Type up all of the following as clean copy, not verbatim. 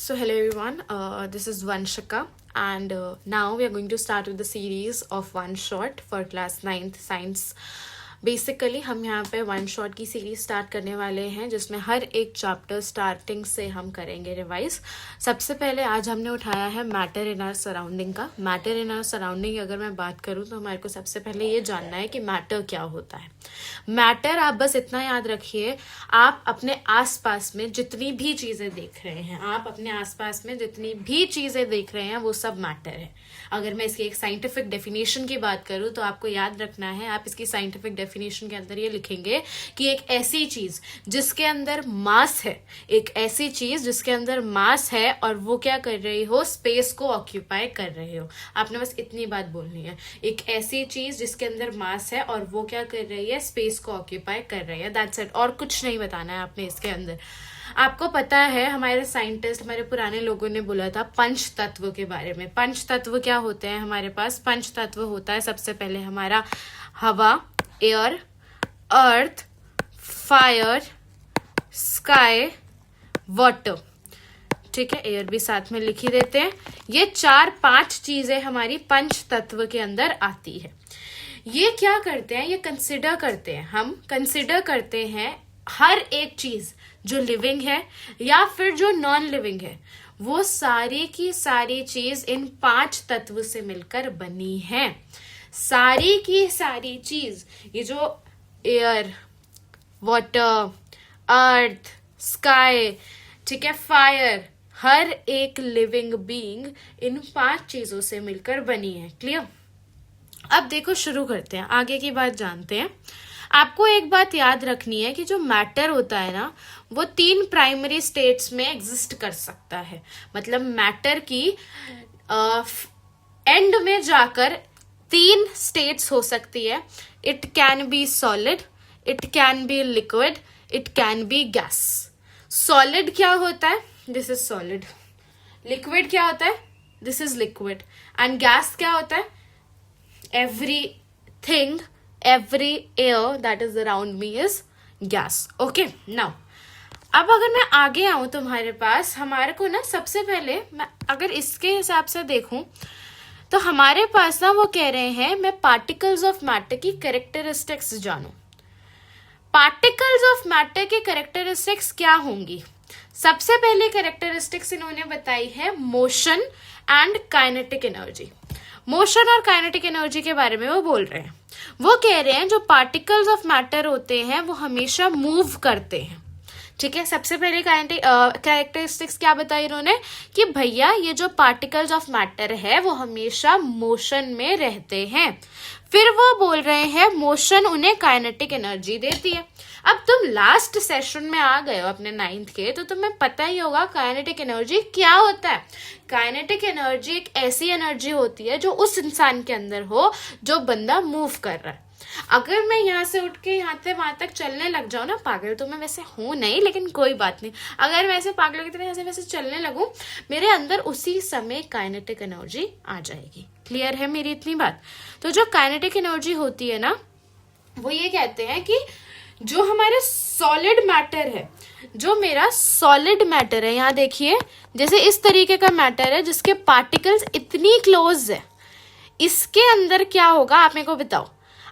So, hello everyone, this is Vanshika, and now we are going to start with the series of one shot for class 9th science. Basically हम यहाँ पे one shot की series start करने वाले हैं जिसमें हर एक chapter starting से हम करेंगे रिवाइज. सबसे पहले आज हमने उठाया है मैटर इन आवर सराउंडिंग का. मैटर इन आवर सराउंडिंग अगर मैं बात करूँ तो हमारे को सबसे पहले ये जानना है कि मैटर क्या होता है. मैटर आप बस इतना याद रखिए, आप अपने आसपास में जितनी भी चीजें देख रहे हैं, आप अपने आसपास में जितनी भी चीजें देख रहे हैं वो सब मैटर है. अगर मैं इसकी एक साइंटिफिक डेफिनेशन की बात करूं तो आपको याद रखना है, आप इसकी साइंटिफिक डेफिनेशन के अंदर ये लिखेंगे कि एक ऐसी चीज जिसके अंदर मास है, एक ऐसी चीज जिसके अंदर मास है और वो क्या कर रही हो, स्पेस को ऑक्यूपाई कर रहे हो. आपने बस इतनी बात बोलनी है, एक ऐसी चीज जिसके अंदर मास है और वो क्या कर रही है, स्पेस को ऑक्यूपाई कर रही है. दैट्स इट, और कुछ नहीं बताना है आपने इसके अंदर. आपको पता है हमारे साइंटिस्ट, हमारे पुराने लोगों ने बोला था पंच तत्व के बारे में. पंच तत्व क्या होते हैं हमारे पास? पंच तत्व होता है सबसे पहले हमारा हवा, एयर, अर्थ, फायर, स्काई, वाटर. ठीक है, एयर भी साथ में लिख ही देते हैं. ये 4-5 चीजें हमारी पंच तत्व के अंदर आती है. ये क्या करते हैं, ये कंसिडर करते हैं, हम कंसिडर करते हैं हर एक चीज जो लिविंग है या फिर जो नॉन लिविंग है, वो सारी की सारी चीज इन 5 तत्व से मिलकर बनी है. सारी की सारी चीज, ये जो एयर, वाटर, अर्थ, स्काई, ठीक है, फायर, हर एक लिविंग बीइंग इन 5 चीजों से मिलकर बनी है. क्लियर? अब देखो, शुरू करते हैं, आगे की बात जानते हैं. आपको एक बात याद रखनी है कि जो मैटर होता है ना, वो 3 प्राइमरी स्टेट्स में एग्जिस्ट कर सकता है. मतलब मैटर की एंड में जाकर 3 स्टेट्स हो सकती है. It can be solid, it can be liquid, it can be gas. Solid क्या होता है? This is solid. लिक्विड क्या होता है? This is liquid. And gas क्या होता है? everything, every air that is around me is gas. Okay, now अब अगर मैं आगे आऊं तुम्हारे पास, हमारे को ना सबसे पहले मैं अगर इसके हिसाब से देखूं तो हमारे पास ना वो कह रहे हैं मैं पार्टिकल्स ऑफ मैटर की कैरेक्टरिस्टिक्स जानूं. पार्टिकल्स ऑफ मैटर के कैरेक्टरिस्टिक्स क्या होंगी? सबसे पहले कैरेक्टरिस्टिक्स इन्होंने बताई है motion and kinetic energy. Motion और काइनेटिक एनर्जी के बारे में वो बोल रहे हैं. वो कह रहे हैं जो पार्टिकल्स ऑफ मैटर होते हैं वो हमेशा मूव करते हैं. ठीक है, सबसे पहले कैरेक्टरिस्टिक्स क्या बताई इन्होंने कि भैया ये जो पार्टिकल्स ऑफ मैटर है वो हमेशा मोशन में रहते हैं. फिर वो बोल रहे हैं मोशन उन्हें काइनेटिक एनर्जी देती है. अब तुम लास्ट सेशन में आ गए हो अपने 9th के, तो तुम्हें पता ही होगा काइनेटिक एनर्जी क्या होता है. काइनेटिक एनर्जी एक ऐसी एनर्जी होती है जो उस इंसान के अंदर हो जो बंदा मूव कर रहा है. अगर मैं यहाँ से उठ के यहाँ से वहां तक चलने लग जाऊँ ना, पागल तो मैं वैसे हूं नहीं, लेकिन कोई बात नहीं, अगर मैं ऐसे पागल की तरह ऐसे वैसे चलने लगूं, मेरे अंदर उसी समय काइनेटिक एनर्जी आ जाएगी. क्लियर है मेरी इतनी बात? तो जो काइनेटिक एनर्जी होती है ना, वो ये कहते हैं कि जो हमारे सॉलिड मैटर है, जो मेरा सॉलिड मैटर है, यहाँ देखिए जैसे इस तरीके का मैटर है जिसके पार्टिकल्स इतनी क्लोज है, इसके अंदर क्या होगा आप मेरे को बताओ.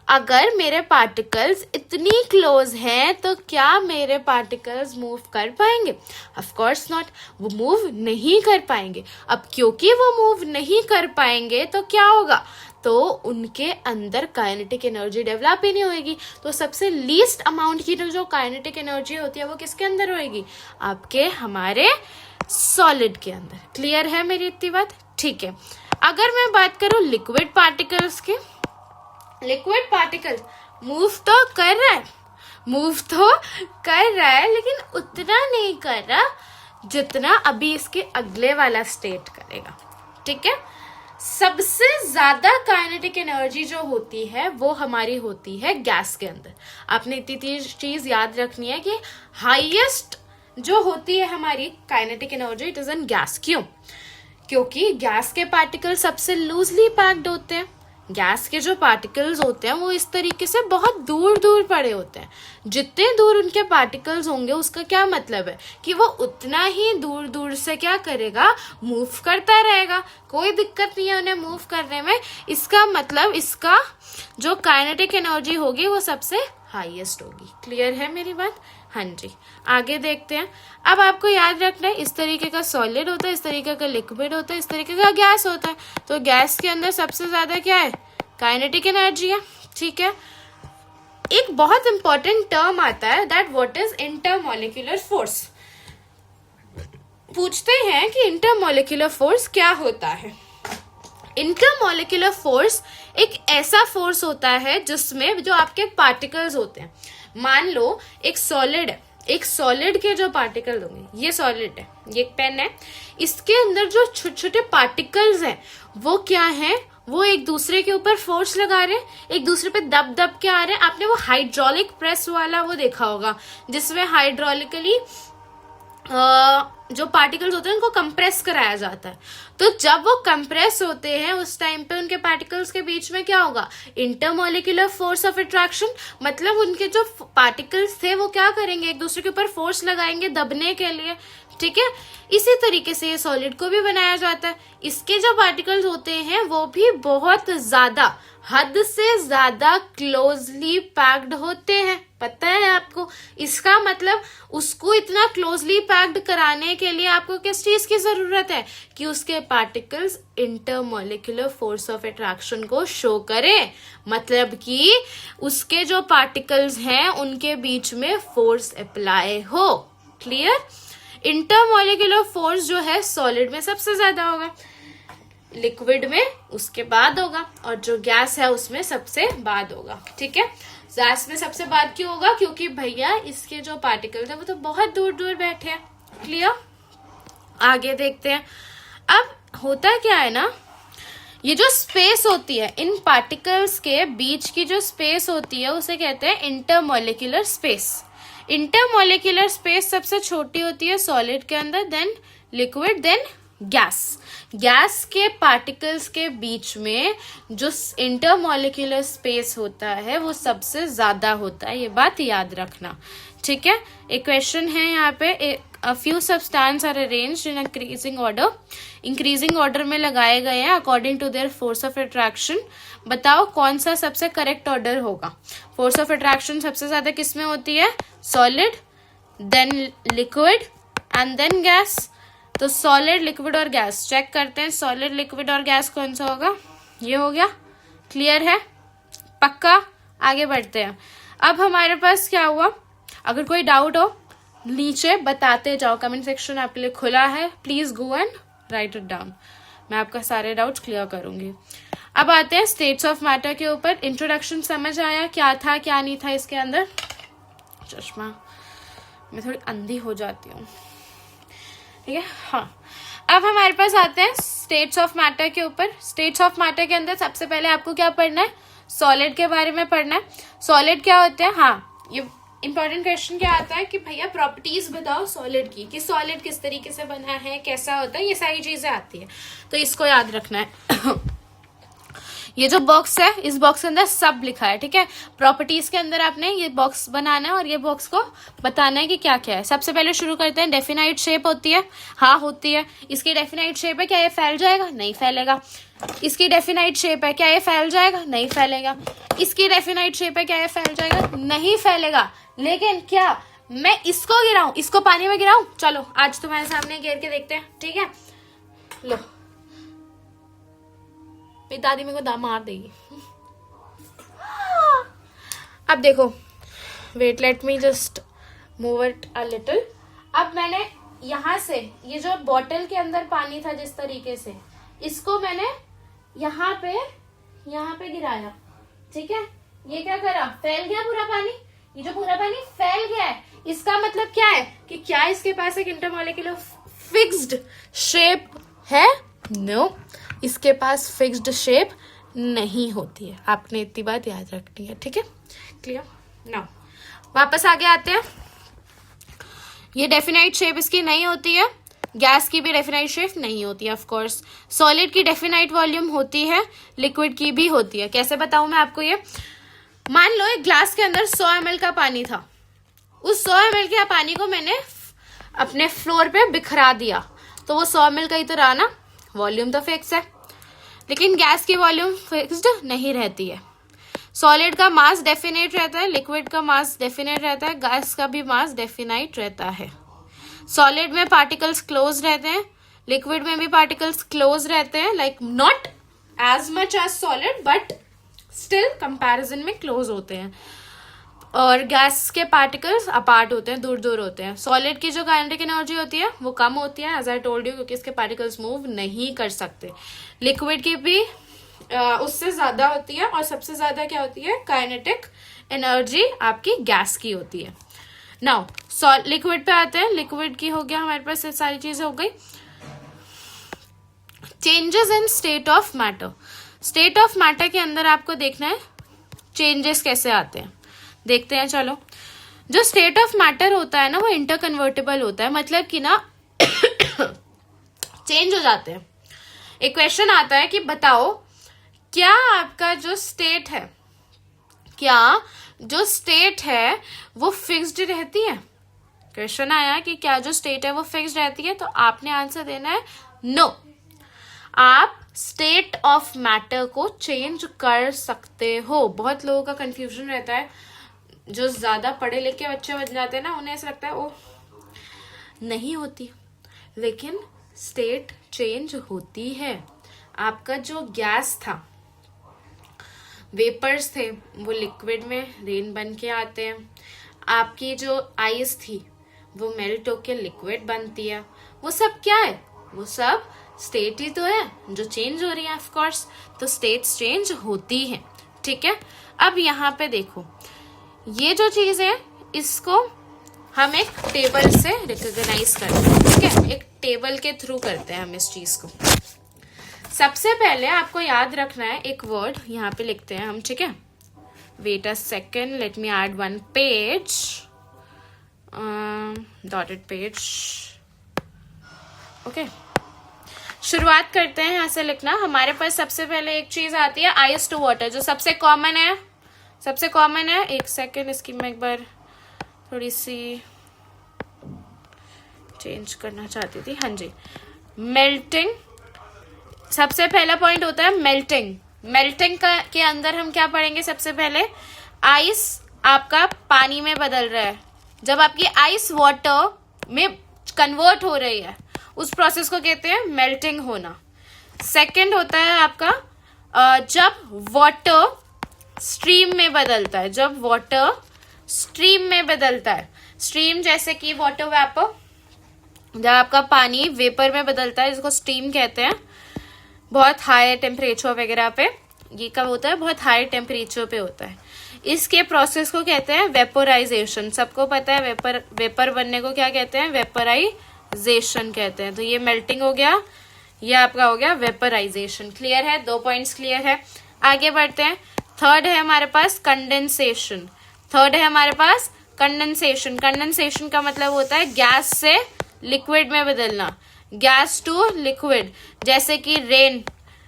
अगर मेरे पार्टिकल्स इतनी क्लोज हैं तो क्या मेरे पार्टिकल्स मूव कर पाएंगे? ऑफ कोर्स नॉट, वो मूव नहीं कर पाएंगे. अब क्योंकि वो मूव नहीं कर पाएंगे तो क्या होगा, तो उनके अंदर काइनेटिक एनर्जी डेवलप ही नहीं होगी. तो सबसे लीस्ट अमाउंट की जो काइनेटिक एनर्जी होती है वो किसके अंदर होगी? आपके हमारे सॉलिड के अंदर. क्लियर है मेरी इतनी बात? ठीक है. अगर मैं बात करूं लिक्विड पार्टिकल्स की, लिक्विड पार्टिकल मूव तो कर रहा है, मूव तो कर रहा है, लेकिन उतना नहीं कर रहा जितना अभी इसके अगले वाला स्टेट करेगा. ठीक है. सबसे ज्यादा काइनेटिक एनर्जी जो होती है वो हमारी होती है गैस के अंदर. आपने इतनी चीज याद रखनी है कि हाईएस्ट जो होती है हमारी kinetic energy, it is in gas. क्यों? क्योंकि गैस के पार्टिकल सबसे लूजली पैक्ड होते हैं. गैस के जो पार्टिकल्स होते हैं वो इस तरीके से बहुत दूर दूर पड़े होते हैं। जितने दूर उनके पार्टिकल्स होंगे उसका क्या मतलब है कि वो उतना ही दूर दूर से क्या करेगा, मूव करता रहेगा। कोई दिक्कत नहीं है उन्हें मूव करने में। इसका मतलब इसका जो काइनेटिक एनर्जी होगी वो सबसे हाईएस्ट होगी। क्लियर है मेरी बात? हाँ जी, आगे देखते हैं। अब आपको याद रखना है इस तरीके का सॉलिड होता है, इस तरीके का लिक्विड होता है, इस तरीके का गैस होता है। तो गैस के अंदर सबसे ज्यादा क्या है, काइनेटिक एनर्जी है। ठीक है, एक बहुत इंपॉर्टेंट टर्म आता है that what is intermolecular force. पूछते हैं कि इंटरमॉलिक्यूलर फोर्स क्या होता है। इंटरमॉलिक्यूलर फोर्स एक ऐसा फोर्स होता है जिसमें जो आपके पार्टिकल्स होते हैं, मान लो एक सॉलिड है, एक सॉलिड के जो पार्टिकल होंगे, ये सॉलिड है, ये एक पेन है, इसके अंदर जो छोटे छोटे पार्टिकल्स हैं वो क्या है, वो एक दूसरे के ऊपर फोर्स लगा रहे हैं, एक दूसरे पे दब दब के आ रहे हैं। आपने वो हाइड्रोलिक प्रेस वाला वो देखा होगा जिसमें हाइड्रोलिकली जो पार्टिकल्स होते हैं उनको कंप्रेस कराया जाता है। तो जब वो कंप्रेस होते हैं उस टाइम पे उनके पार्टिकल्स के बीच में क्या होगा, इंटरमॉलिक्यूलर फोर्स ऑफ अट्रैक्शन। मतलब उनके जो पार्टिकल्स थे वो क्या करेंगे, एक दूसरे के ऊपर फोर्स लगाएंगे दबने के लिए। ठीक है, इसी तरीके से ये सॉलिड को भी बनाया जाता है। इसके जो पार्टिकल्स होते हैं वो भी बहुत ज्यादा, हद से ज्यादा क्लोजली पैक्ड होते हैं, पता है आपको। इसका मतलब उसको इतना क्लोजली पैक्ड कराने के लिए आपको किस चीज की जरूरत है कि उसके particles intermolecular force of attraction को शो करें। मतलब कि उसके जो पार्टिकल्स हैं उनके बीच में फोर्स अप्लाई हो। क्लियर? इंटरमॉलिक्यूलर फोर्स जो है सॉलिड में सबसे ज्यादा होगा, लिक्विड में उसके बाद होगा, और जो गैस है उसमें सबसे बाद होगा। ठीक है, गैस में सबसे बाद क्यों होगा, क्योंकि भैया इसके जो पार्टिकल्स है वो तो बहुत दूर दूर बैठे हैं। क्लियर? आगे देखते हैं। अब होता क्या है ना, ये जो स्पेस होती है इन पार्टिकल्स के बीच की जो स्पेस होती है उसे कहते हैं इंटरमॉलिक्यूलर स्पेस। इंटरमॉलिक्यूलर स्पेस सबसे छोटी होती है सॉलिड के अंदर, then liquid, then gas. Gas के पार्टिकल्स के बीच में जो इंटरमॉलिक्यूलर स्पेस होता है वो सबसे ज्यादा होता है, ये बात याद रखना। ठीक है, एक क्वेश्चन है यहाँ पे, a few substances are arranged in increasing order. Increasing order में लगाए गए हैं according to their force of attraction. बताओ कौन सा सबसे करेक्ट ऑर्डर होगा। फोर्स ऑफ अट्रैक्शन सबसे ज्यादा किस में होती है, solid, then liquid and then gas. तो सॉलिड, लिक्विड और गैस चेक करते हैं। सॉलिड, लिक्विड और गैस कौन सा होगा, ये हो गया। क्लियर है, पक्का? आगे बढ़ते हैं। अब हमारे पास क्या हुआ, अगर कोई डाउट हो नीचे बताते जाओ, कमेंट सेक्शन आपके लिए खुला है, please go and right it down, मैं आपका सारे डाउट्स क्लियर करूंगी। अब आते हैं स्टेट्स ऑफ मैटर के ऊपर। इंट्रोडक्शन समझ आया, क्या था क्या नहीं था इसके अंदर। चश्मा, मैं थोड़ी अंधी हो जाती हूँ। ठीक है, हाँ। अब हमारे पास आते हैं स्टेट्स ऑफ मैटर के ऊपर। स्टेट्स ऑफ मैटर के अंदर सबसे पहले आपको क्या पढ़ना है, सॉलिड के बारे में पढ़ना है। सॉलिड क्या होते हैं, हाँ, ये इंपॉर्टेंट क्वेश्चन क्या आता है कि भैया प्रॉपर्टीज बताओ सॉलिड की, कि सॉलिड किस तरीके से बना है, कैसा होता है, ये सारी चीजें आती है, तो इसको याद रखना है। ये जो बॉक्स है, इस बॉक्स के अंदर सब लिखा है। ठीक है, प्रॉपर्टीज के अंदर आपने ये बॉक्स बनाना है और ये बॉक्स को बताना है कि क्या क्या है। सबसे पहले शुरू करते हैं, डेफिनाइट शेप होती है, हाँ होती है। इसकी डेफिनाइट शेप है, क्या ये फैल जाएगा, नहीं फैलेगा। इसकी डेफिनाइट शेप है, क्या ये फैल जाएगा, नहीं फैलेगा। इसकी डेफिनाइट शेप है, क्या ये फैल जाएगा, नहीं फैलेगा। लेकिन क्या मैं इसको गिराऊं, इसको पानी में गिराऊं, चलो आज तुम्हारे सामने गिर के देखते हैं। ठीक है, लो, मेरी दादी मेरे को मार देगी। अब देखो, wait, let me just move it a little. अब मैंने यहाँ से ये जो बॉटल के अंदर पानी था जिस तरीके से, इसको मैंने यहाँ पे गिराया। ठीक है, ये क्या करा, फैल गया पूरा पानी। ये जो पूरा पानी फैल गया है, इसका मतलब क्या है कि क्या इसके पास एक इंटरमॉलिक्यूलर फिक्स्ड शेप है? नो, इसके पास फिक्स्ड शेप नहीं होती है। आपने इतनी बात याद रखनी है। ठीक है, क्लियर? नाउ वापस आगे आते हैं। ये डेफिनाइट शेप इसकी नहीं होती है, गैस की भी डेफिनाइट शेप नहीं होती है ऑफ कोर्स। सॉलिड की डेफिनाइट वॉल्यूम होती है, लिक्विड की भी होती है। कैसे बताऊं मैं आपको ये? मान लो एक ग्लास के अंदर 100 ml का पानी था, उस 100 ml के पानी को मैंने अपने फ्लोर पे बिखरा दिया, तो वो 100 ml का ही तो रहा ना, वॉल्यूम तो फिक्स है। लेकिन गैस की वॉल्यूम फिक्स्ड नहीं रहती है। सॉलिड का मास डेफिनेट रहता है, लिक्विड का मास डेफिनेट रहता है, गैस का भी मास डेफिनाइट रहता है। सॉलिड में पार्टिकल्स क्लोज रहते हैं, लिक्विड में भी पार्टिकल्स क्लोज रहते हैं, like not as much as solid but still comparison में क्लोज होते हैं। और गैस के पार्टिकल्स अपार्ट होते हैं, दूर दूर होते हैं। सॉलिड की जो काइनेटिक एनर्जी होती है वो कम होती है, एज आई टोल्ड यू, क्योंकि इसके पार्टिकल्स मूव नहीं कर सकते। लिक्विड की भी उससे ज्यादा होती है, और सबसे ज्यादा क्या होती है? काइनेटिक एनर्जी आपकी गैस की होती है। नाउ लिक्विड पे आते हैं। लिक्विड की हो गया हमारे पास, ये सारी चीजें हो गई। Changes in state of matter. State of matter के अंदर आपको देखना है चेंजेस कैसे आते हैं, देखते हैं। चलो, जो स्टेट ऑफ मैटर होता है ना, वो इंटरकन्वर्टेबल होता है, मतलब कि ना चेंज हो जाते हैं। एक क्वेश्चन आता है कि बताओ क्या आपका जो स्टेट है, क्या जो स्टेट है वो फिक्स्ड रहती है? क्वेश्चन आया कि क्या जो स्टेट है वो फिक्स्ड रहती है, तो आपने आंसर देना है नो। आप स्टेट ऑफ मैटर को चेंज कर सकते हो। बहुत लोगों का कंफ्यूजन रहता है, जो ज्यादा पढ़े लिखे बच्चे बन जाते हैं ना, उन्हें ऐसा लगता है वो नहीं होती, लेकिन स्टेट चेंज होती है। आपका जो गैस था, वेपर्स थे, वो लिक्विड में रेन बन के आते हैं। आपकी जो आइस थी वो मेल्ट होके लिक्विड बनती है। वो सब क्या है? वो सब स्टेट ही तो है जो चेंज हो रही है ऑफ कोर्स। तो स्टेट्स चेंज होती हैं, ठीक है। अब यहाँ पे देखो, ये जो चीज है इसको हम एक टेबल से रिकॉग्नाइज करते हैं, ठीक है। एक टेबल के थ्रू करते हैं हम इस चीज को। सबसे पहले आपको याद रखना है एक वर्ड, यहाँ पे लिखते हैं हम, ठीक है। Wait a second, let me add one page, dotted page, okay. शुरुआत करते हैं यहाँ से लिखना। हमारे पास सबसे पहले एक चीज आती है आइस टू वाटर, जो सबसे कॉमन है, सबसे कॉमन है। एक सेकेंड, इसकी मैं एक बार थोड़ी सी चेंज करना चाहती थी। हाँ जी, मेल्टिंग। सबसे पहला पॉइंट होता है मेल्टिंग। मेल्टिंग के अंदर हम क्या पढ़ेंगे? सबसे पहले आइस आपका पानी में बदल रहा है। जब आपकी आइस वाटर में कन्वर्ट हो रही है, उस प्रोसेस को कहते हैं मेल्टिंग होना। सेकंड होता है आपका जब वाटर स्ट्रीम में बदलता है। जब वाटर स्ट्रीम में बदलता है, स्ट्रीम जैसे कि वाटर वेपर, जब आपका पानी वेपर में बदलता है, जिसको स्टीम कहते हैं, बहुत हाई टेम्परेचर वगैरह पे ये कब होता है? बहुत हाई टेम्परेचर पे होता है। इसके प्रोसेस को कहते हैं वेपोराइजेशन। सबको पता है वेपर बनने को क्या कहते हैं? वेपोराइजेशन कहते हैं। तो ये मेल्टिंग हो गया, ये आपका हो गया वेपोराइजेशन। क्लियर है? 2 पॉइंट्स क्लियर है। आगे बढ़ते हैं। थर्ड है हमारे पास कंडेंसेशन। थर्ड है हमारे पास कंडेंसेशन। कंडेंसेशन का मतलब होता है गैस से लिक्विड में बदलना, गैस टू लिक्विड। जैसे कि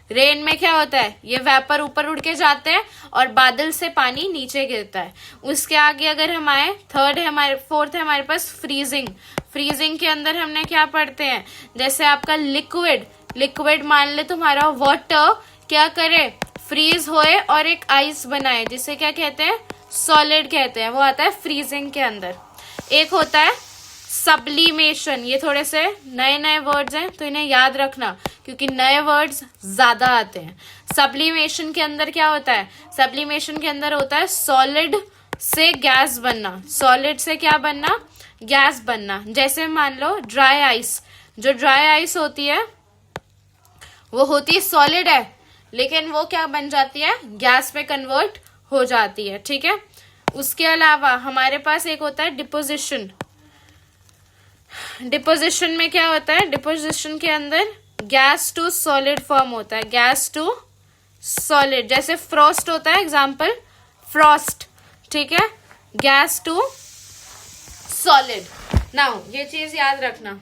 रेन में क्या होता है? ये वेपर ऊपर उड़ के जाते हैं और बादल से पानी नीचे गिरता है। उसके आगे अगर हम आए, फोर्थ है हमारे पास फ्रीजिंग। फ्रीजिंग के अंदर हमने क्या पढ़ते हैं? जैसे आपका लिक्विड मान ले तुम्हारा वाटर क्या करे? फ्रीज होए और एक आइस बनाए, जिसे क्या कहते हैं? सॉलिड कहते हैं। वो आता है फ्रीजिंग के अंदर। एक होता है सब्लिमेशन। ये थोड़े से नए नए वर्ड्स हैं, तो इन्हें याद रखना, क्योंकि नए वर्ड्स ज्यादा आते हैं। सब्लिमेशन के अंदर क्या होता है? सब्लिमेशन के अंदर होता है सॉलिड से गैस बनना। सॉलिड से क्या बनना? गैस बनना। जैसे मान लो ड्राई आइस। जो ड्राई आइस होती है वो होती है सॉलिड है, लेकिन वो क्या बन जाती है? गैस में कन्वर्ट हो जाती है, ठीक है। उसके अलावा हमारे पास एक होता है डिपोजिशन। डिपोजिशन में क्या होता है? डिपोजिशन के अंदर गैस टू सॉलिड फॉर्म होता है, गैस टू सॉलिड। जैसे फ्रॉस्ट होता है, एग्जाम्पल फ्रॉस्ट, ठीक है, गैस टू सॉलिड। नाउ ये चीज याद रखना,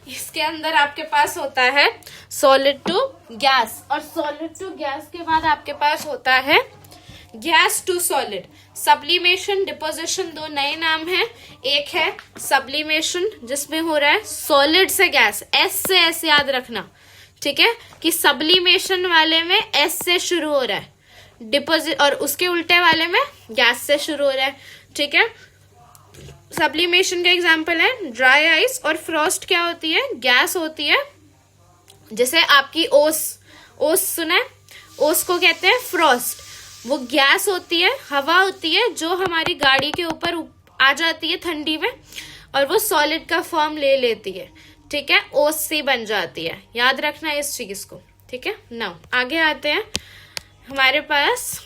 इसके अंदर आपके पास होता है सॉलिड टू गैस, और सॉलिड टू गैस के बाद आपके पास होता है gas to solid. Sublimation, deposition, दो नए नाम हैं। एक है सब्लिमेशन जिसमें हो रहा है सॉलिड से गैस, एस से एस याद रखना, ठीक है, कि सब्लिमेशन वाले में एस से शुरू हो रहा है, डिपोजिट और उसके उल्टे वाले में गैस से शुरू हो रहा है, ठीक है। सब्लिमेशन का एग्जांपल है ड्राई आइस, और फ्रॉस्ट क्या होती है, गैस होती है। जैसे आपकी ओस सुना है, ओस को कहते हैं फ्रॉस्ट, वो गैस होती है, हवा होती है जो हमारी गाड़ी के ऊपर आ जाती है ठंडी में, और वो सॉलिड का फॉर्म ले लेती है, ठीक है, ओस सी बन जाती है। याद रखना इस चीज को, ठीक है। नाउ आगे आते हैं हमारे पास,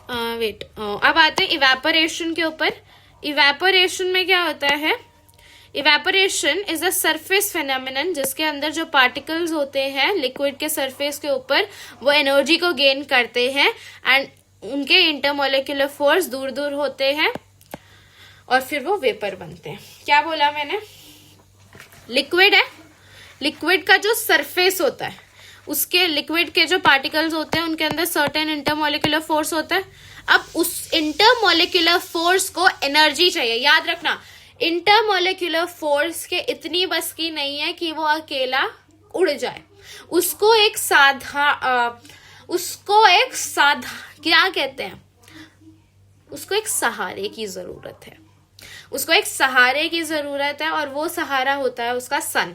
अब आते हैं इवेपोरेशन के ऊपर। इवेपोरेशन में क्या होता है, evaporation is a surface phenomenon जिसके अंदर जो पार्टिकल्स होते हैं लिक्विड के सरफेस के ऊपर, वो एनर्जी को गेन करते हैं एंड उनके इंटरमोलिकुलर फोर्स दूर दूर होते हैं और फिर वो वेपर बनते हैं। क्या बोला मैंने, लिक्विड है, लिक्विड का जो सरफेस होता है उसके, लिक्विड के जो पार्टिकल्स होते हैं उनके अंदर सर्टेन इंटरमोलिकुलर फोर्स होता है। अब उस इंटरमोलिकुलर फोर्स को एनर्जी चाहिए। याद रखना, इंटरमोलिकुलर फोर्स के इतनी बस की नहीं है कि वो अकेला उड़ जाए, उसको एक क्या कहते हैं, उसको एक सहारे की जरूरत है, उसको एक सहारे की जरूरत है, और वो सहारा होता है उसका सन।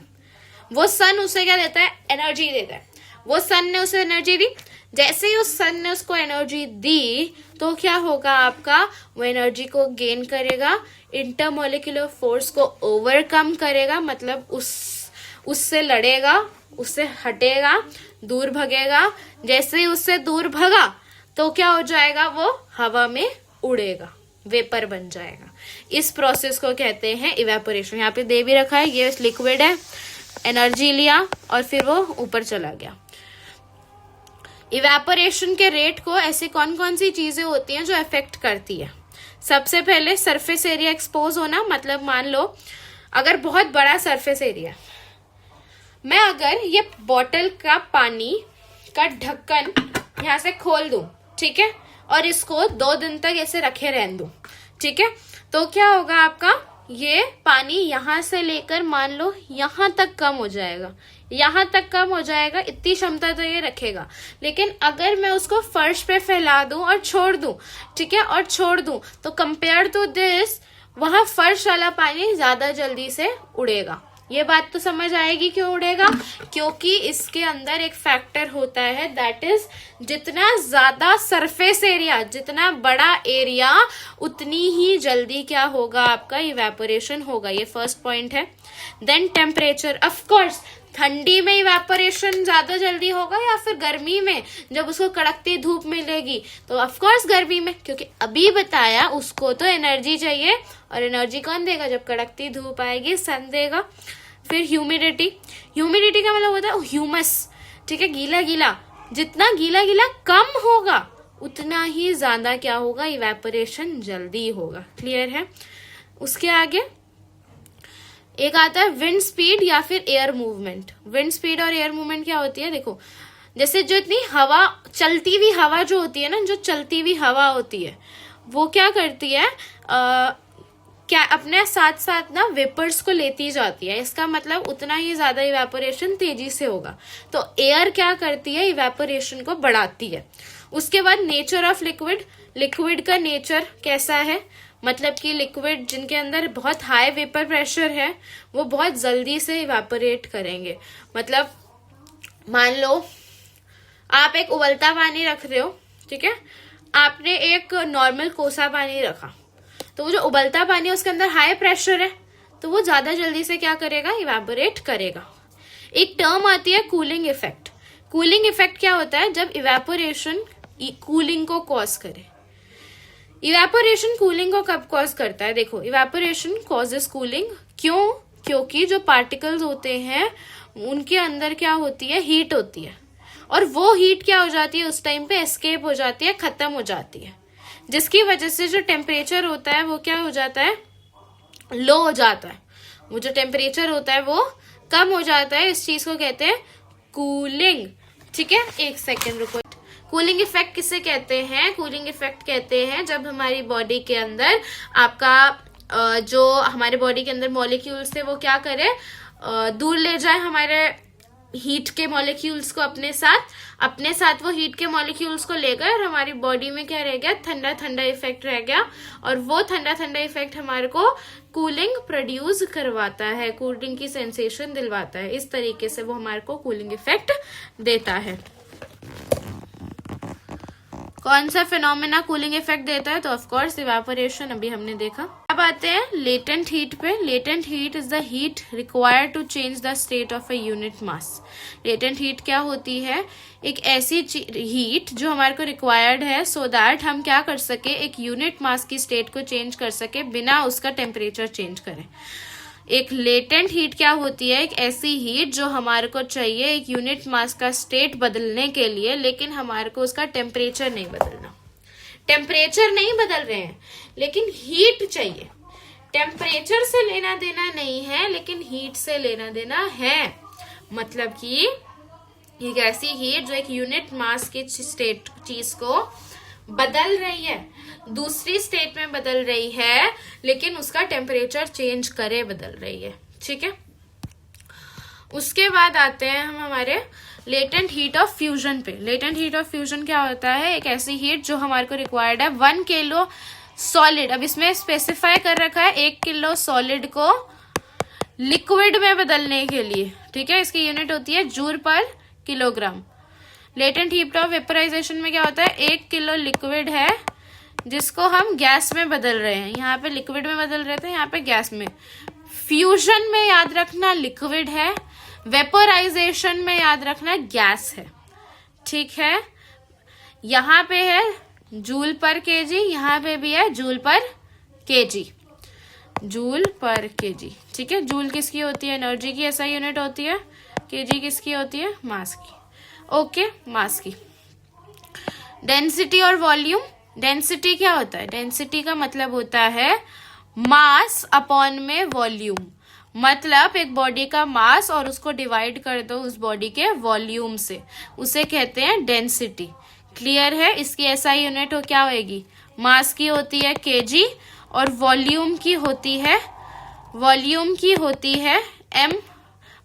वो सन उसे क्या देता है, एनर्जी देता है। वो सन ने उसे एनर्जी दी, जैसे ही उस सन ने उसको एनर्जी दी तो क्या होगा आपका, वो एनर्जी को गेन करेगा, इंटरमोलिकुलर फोर्स को ओवरकम करेगा, मतलब उससे लड़ेगा, उससे हटेगा, दूर भगेगा। जैसे ही उससे दूर भगा तो क्या हो जाएगा, वो हवा में उड़ेगा, वेपर बन जाएगा। इस प्रोसेस को कहते हैं इवेपोरेशन। यहाँ पे दे भी रखा है, ये लिक्विड है, एनर्जी लिया और फिर वो ऊपर चला गया। इवेपोरेशन के रेट को ऐसे कौन कौन सी चीजें होती हैं जो अफेक्ट करती है। सबसे पहले सरफेस एरिया एक्सपोज होना, मतलब मान लो अगर बहुत बड़ा सरफेस एरिया, मैं अगर ये बॉटल का पानी का ढक्कन यहाँ से खोल दूं, ठीक है, और इसको 2 दिन तक ऐसे रखे रहने दूं, ठीक है, तो क्या होगा आपका, ये पानी यहां से लेकर मान लो यहां तक कम हो जाएगा, यहां तक कम हो जाएगा, इतनी क्षमता तो ये रखेगा। लेकिन अगर मैं उसको फर्श पे फैला दूं और छोड़ दूं, ठीक है, और छोड़ दूं, तो कंपेयर टू दिस वहां फर्श वाला पानी ज्यादा जल्दी से उड़ेगा। ये बात तो समझ आएगी क्यों उड़ेगा, क्योंकि इसके अंदर एक फैक्टर होता है, दैट इज जितना ज्यादा सरफेस एरिया, जितना बड़ा एरिया, उतनी ही जल्दी क्या होगा, आपका इवेपोरेशन होगा। ये फर्स्ट पॉइंट है। देन टेम्परेचर, ऑफ कोर्स ठंडी में इवेपोरेशन ज्यादा जल्दी होगा या फिर गर्मी में, जब उसको कड़कती धूप मिलेगी तो ऑफ कोर्स गर्मी में, क्योंकि अभी बताया उसको तो एनर्जी चाहिए, और एनर्जी कौन देगा, जब कड़कती धूप आएगी सन देगा। फिर ह्यूमिडिटी, ह्यूमिडिटी का मतलब होता है ह्यूमस, ठीक है, गीला गीला, जितना गीला गीला कम होगा उतना ही ज्यादा क्या होगा, इवेपोरेशन जल्दी होगा। क्लियर है। उसके आगे एक आता है विंड स्पीड या फिर एयर मूवमेंट। विंड स्पीड और एयर मूवमेंट क्या होती है, देखो जैसे जो इतनी हवा, चलती हुई हवा जो होती है ना, जो चलती हुई हवा होती है वो क्या करती है, क्या अपने साथ साथ ना वेपर्स को लेती जाती है। इसका मतलब उतना ही ज्यादा इवेपोरेशन तेजी से होगा। तो एयर क्या करती है, इवेपोरेशन को बढ़ाती है। उसके बाद नेचर ऑफ लिक्विड, लिक्विड का नेचर कैसा है, मतलब कि लिक्विड जिनके अंदर बहुत हाई वेपर प्रेशर है वो बहुत जल्दी से इवेपोरेट करेंगे। मतलब मान लो आप एक उबलता पानी रख रहे हो, ठीक है, आपने एक नॉर्मल कोसा पानी रखा, तो वो जो उबलता पानी है उसके अंदर हाई प्रेशर है, तो वो ज्यादा जल्दी से क्या करेगा, इवेपोरेट करेगा। एक टर्म आती है कूलिंग इफेक्ट। कूलिंग इफेक्ट क्या होता है, जब इवेपोरेशन कूलिंग को कॉज करे। इवेपोरेशन कूलिंग को कब कॉज करता है, देखो इवेपोरेशन कॉजेस कूलिंग, क्यों, क्योंकि जो पार्टिकल्स होते हैं उनके अंदर क्या होती है, हीट होती है, और वो हीट क्या हो जाती है, उस टाइम पे एस्केप हो जाती है, खत्म हो जाती है, जिसकी वजह से जो टेम्परेचर होता है वो क्या हो जाता है, लो हो जाता है, वो जो टेम्परेचर होता है वो कम हो जाता है, इस चीज को कहते हैं कूलिंग। ठीक है, एक सेकेंड रुको। कूलिंग इफेक्ट किसे कहते हैं? कूलिंग इफेक्ट कहते हैं जब हमारी बॉडी के अंदर आपका जो हमारे बॉडी के अंदर मॉलिक्यूल्स थे वो क्या करे, दूर ले जाए हमारे हीट के मॉलिक्यूल्स को अपने साथ वो हीट के मॉलिक्यूल्स को ले गए और हमारी बॉडी में क्या रह गया, ठंडा ठंडा इफेक्ट रह गया, और वो ठंडा ठंडा इफेक्ट हमारे को कूलिंग प्रोड्यूस करवाता है, कूलिंग की सेंसेशन दिलवाता है। इस तरीके से वो हमारे को कूलिंग इफेक्ट देता है। कौन सा फिनोमेना कूलिंग इफेक्ट देता है? तो ऑफ कोर्स इवेपोरेशन, अभी हमने देखा। अब आते हैं लेटेंट हीट पे। Latent heat is the heat required to change the state of a unit mass. Latent heat क्या होती है? एक ऐसी हीट जो हमारे को रिक्वायर्ड है सो दैट हम क्या कर सके, एक यूनिट मास की स्टेट को चेंज कर सके बिना उसका टेम्परेचर चेंज करें। एक लेटेंट हीट क्या होती है? एक ऐसी हीट जो हमारे को चाहिए एक यूनिट मास का स्टेट बदलने के लिए, लेकिन हमारे को उसका टेम्परेचर नहीं बदलना। टेम्परेचर नहीं बदल रहे हैं लेकिन हीट चाहिए। टेम्परेचर से लेना देना नहीं है लेकिन हीट से लेना देना है। मतलब कि एक ऐसी हीट जो एक यूनिट मास की स्टेट चीज को बदल रही है, दूसरी स्टेट में बदल रही है, लेकिन उसका टेम्परेचर चेंज करे बदल रही है। ठीक है, उसके बाद आते हैं हम हमारे लेटेंट हीट ऑफ फ्यूजन पे। लेटेंट हीट ऑफ फ्यूजन क्या होता है? एक ऐसी हीट जो हमारे को रिक्वायर्ड है 1 किलो सॉलिड, अब इसमें स्पेसिफाई कर रखा है 1 किलो सॉलिड को लिक्विड में बदलने के लिए। ठीक है, इसकी यूनिट होती है joule per kilogram. Latent heat of vaporization में क्या होता है? 1 किलो लिक्विड है जिसको हम गैस में बदल रहे हैं। यहाँ पे लिक्विड में बदल रहे थे, यहाँ पे गैस में। फ्यूजन में याद रखना लिक्विड है, वेपराइजेशन में याद रखना गैस है। ठीक है, यहाँ पे है जूल पर केजी, यहाँ पे भी है जूल पर केजी। जूल पर केजी। ठीक है, जूल किसकी होती है? एनर्जी की ऐसा यूनिट होती है। केजी किसकी होती है? मास की। ओके, मास की। डेंसिटी और वॉल्यूम। डेंसिटी क्या होता है? डेंसिटी का मतलब होता है मास अपॉन में वॉल्यूम। मतलब एक बॉडी का मास और उसको डिवाइड कर दो उस बॉडी के वॉल्यूम से, उसे कहते हैं डेंसिटी। क्लियर है? इसकी एसआई यूनिट हो क्या होगी? मास की होती है केजी और वॉल्यूम की होती है एम,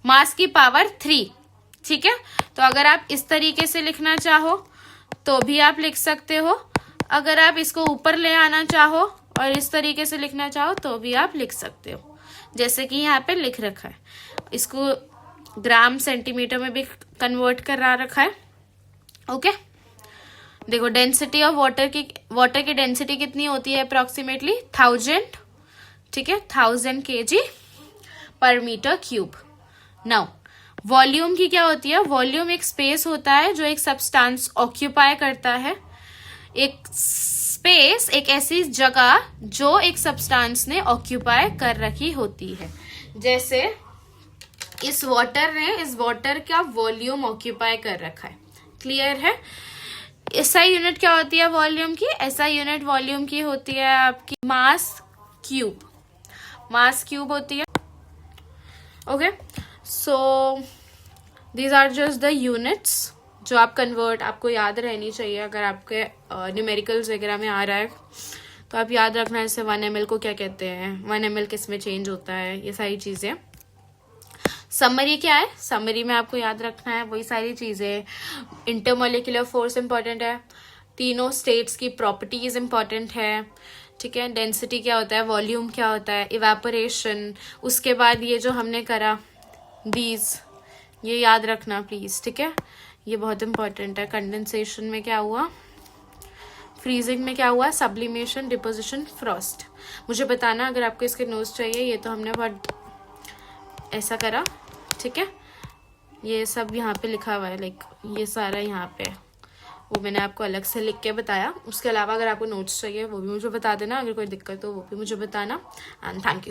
मास की पावर 3। ठीक है, तो अगर आप इस तरीके से लिखना चाहो तो भी आप लिख सकते हो, अगर आप इसको ऊपर ले आना चाहो और इस तरीके से लिखना चाहो तो भी आप लिख सकते हो, जैसे कि यहाँ पे लिख रखा है। इसको ग्राम सेंटीमीटर में भी कन्वर्ट करा रखा है। ओके, देखो डेंसिटी ऑफ वाटर की डेंसिटी कितनी होती है? अप्रोक्सीमेटली 1000। ठीक है, 1000 kg पर मीटर क्यूब। नाउ वॉल्यूम की क्या होती है? वॉल्यूम एक स्पेस होता है जो एक सब्सटेंस ऑक्यूपाई करता है। एक स्पेस, एक ऐसी जगह जो एक सब्सटेंस ने ऑक्यूपाई कर रखी होती है। जैसे इस वाटर का वॉल्यूम ऑक्यूपाई कर रखा है। क्लियर है? एसआई यूनिट क्या होती है वॉल्यूम की? एसआई यूनिट वॉल्यूम की होती है आपकी मास क्यूब। मास क्यूब होती है। Okay, so these are just the units जो आप कन्वर्ट, आपको याद रहनी चाहिए। अगर आपके न्यूमेरिकल्स वगैरह में आ रहा है तो आप याद रखना है जैसे 1 ml को क्या कहते हैं, 1 ml किस में चेंज होता है, ये सारी चीजें। समरी क्या है? समरी में आपको याद रखना है वही सारी चीजें। इंटरमोलिकुलर फोर्स इंपॉर्टेंट है, तीनों स्टेट्स की प्रॉपर्टीज इंपॉर्टेंट है। ठीक है, डेंसिटी क्या होता है, वॉल्यूम क्या होता है, इवेपोरेशन, उसके बाद ये जो हमने करा दीज, ये याद रखना प्लीज। ठीक है, ये बहुत इंपॉर्टेंट है। कंडेंसेशन में क्या हुआ, फ्रीजिंग में क्या हुआ, सब्लिमेशन, डिपोजिशन, फ्रॉस्ट। मुझे बताना अगर आपको इसके नोट्स चाहिए। ये तो हमने बहुत ऐसा करा। ठीक है, ये सब यहाँ पे लिखा हुआ है, लाइक ये सारा यहाँ पे, वो मैंने आपको अलग से लिख के बताया। उसके अलावा अगर आपको नोट्स चाहिए वो भी मुझे बता देना, अगर कोई दिक्कत हो वो भी मुझे बताना। And thank you.